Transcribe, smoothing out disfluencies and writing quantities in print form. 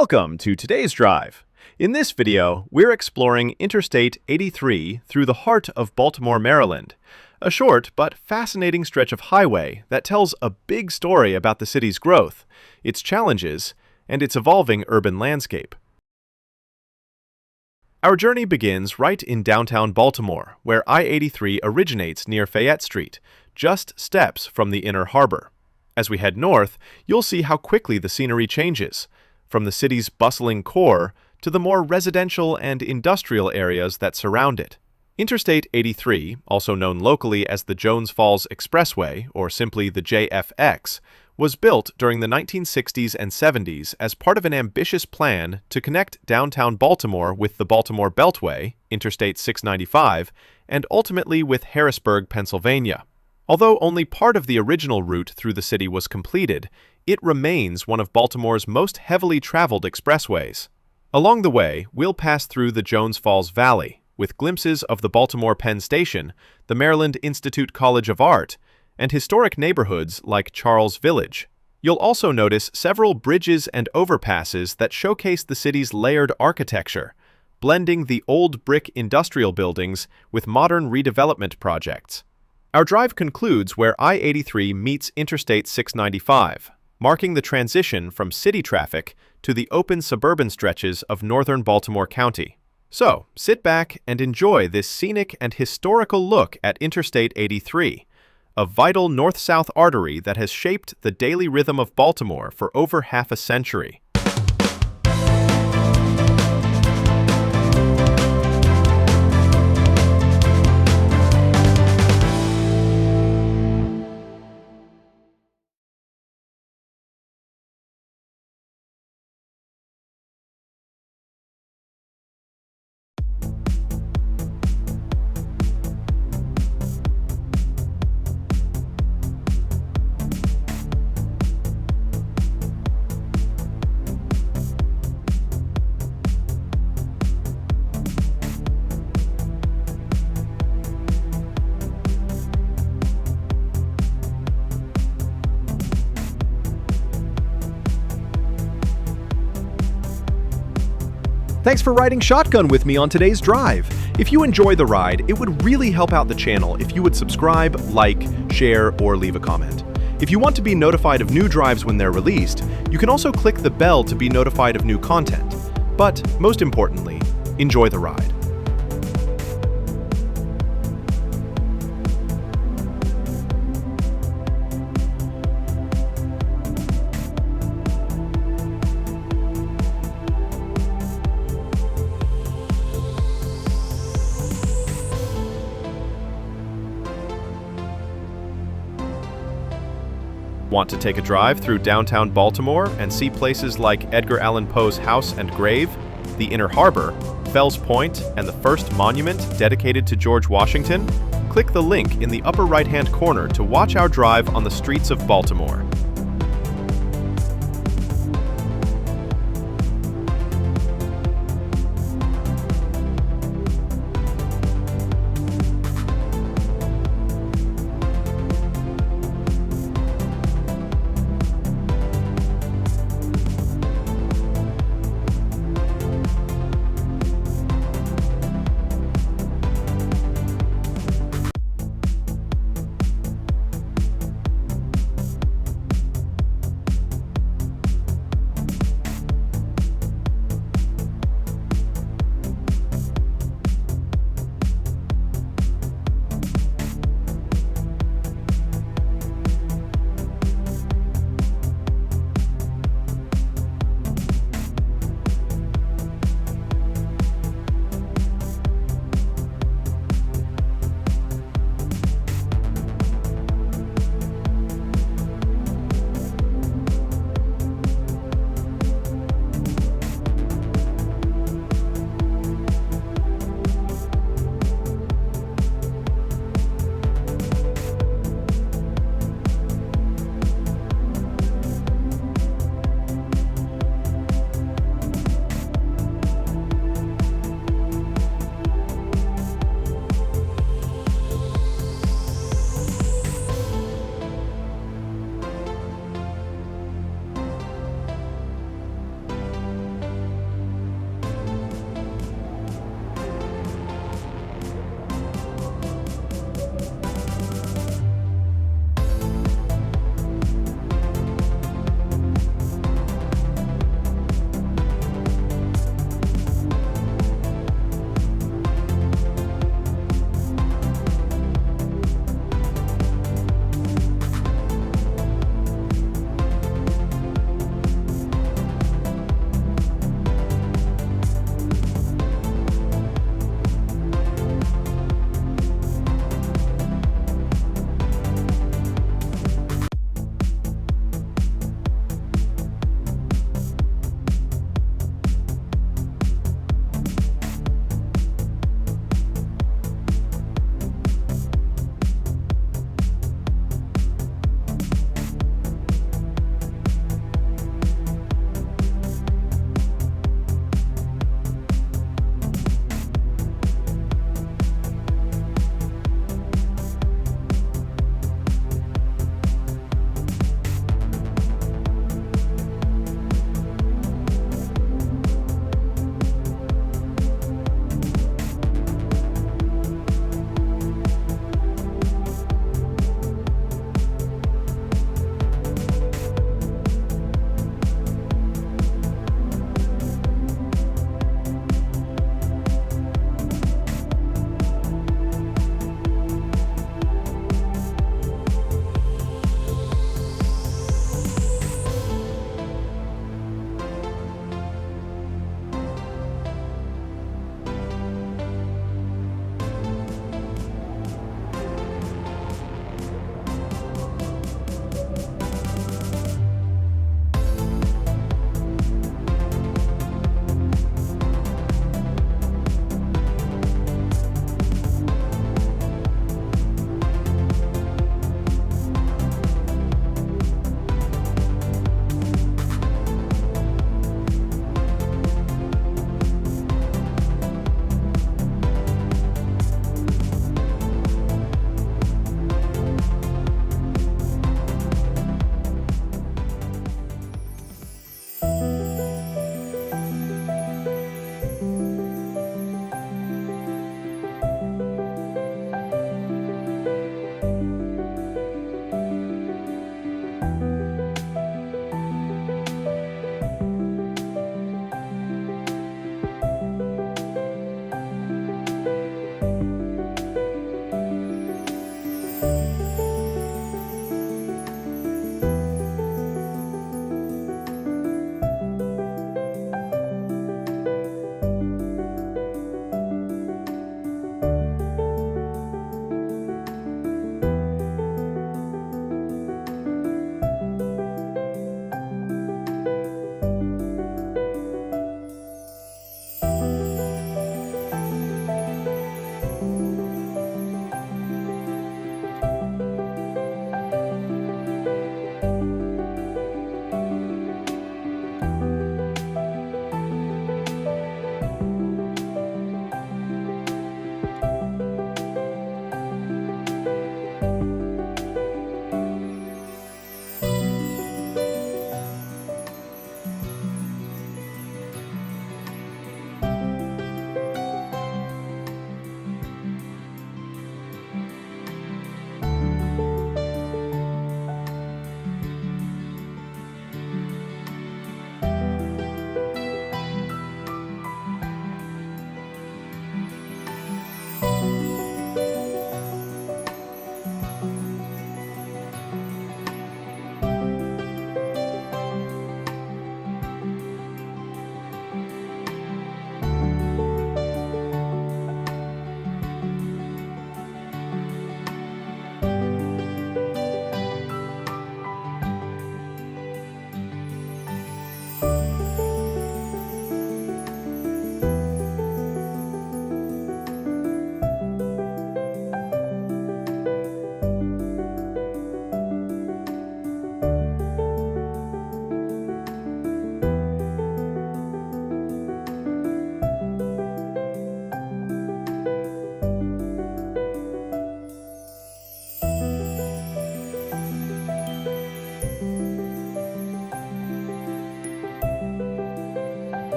Welcome to today's drive. In this video, we're exploring Interstate 83 through the heart of Baltimore, Maryland, a short but fascinating stretch of highway that tells a big story about the city's growth, its challenges, and its evolving urban landscape. Our journey begins right in downtown Baltimore, where I-83 originates near Fayette Street, just steps from the Inner Harbor. As we head north, you'll see how quickly the scenery changes, from the city's bustling core to the more residential and industrial areas that surround it. Interstate 83, also known locally as the Jones Falls Expressway, or simply the JFX, was built during the 1960s and 70s as part of an ambitious plan to connect downtown Baltimore with the Baltimore Beltway, Interstate 695, and ultimately with Harrisburg, Pennsylvania. Although only part of the original route through the city was completed, it remains one of Baltimore's most heavily traveled expressways. Along the way, we'll pass through the Jones Falls Valley, with glimpses of the Baltimore Penn Station, the Maryland Institute College of Art, and historic neighborhoods like Charles Village. You'll also notice several bridges and overpasses that showcase the city's layered architecture, blending the old brick industrial buildings with modern redevelopment projects. Our drive concludes where I-83 meets Interstate 695, marking the transition from city traffic to the open suburban stretches of northern Baltimore County. So, sit back and enjoy this scenic and historical look at Interstate 83, a vital north-south artery that has shaped the daily rhythm of Baltimore for over half a century. Thanks for riding shotgun with me on today's drive. If you enjoy the ride, it would really help out the channel if you would subscribe, like, share, or leave a comment. If you want to be notified of new drives when they're released, you can also click the bell to be notified of new content. But most importantly, enjoy the ride. Want to take a drive through downtown Baltimore and see places like Edgar Allan Poe's house and grave, the Inner Harbor, Fells Point, and the first monument dedicated to George Washington? Click the link in the upper right-hand corner to watch our drive on the streets of Baltimore.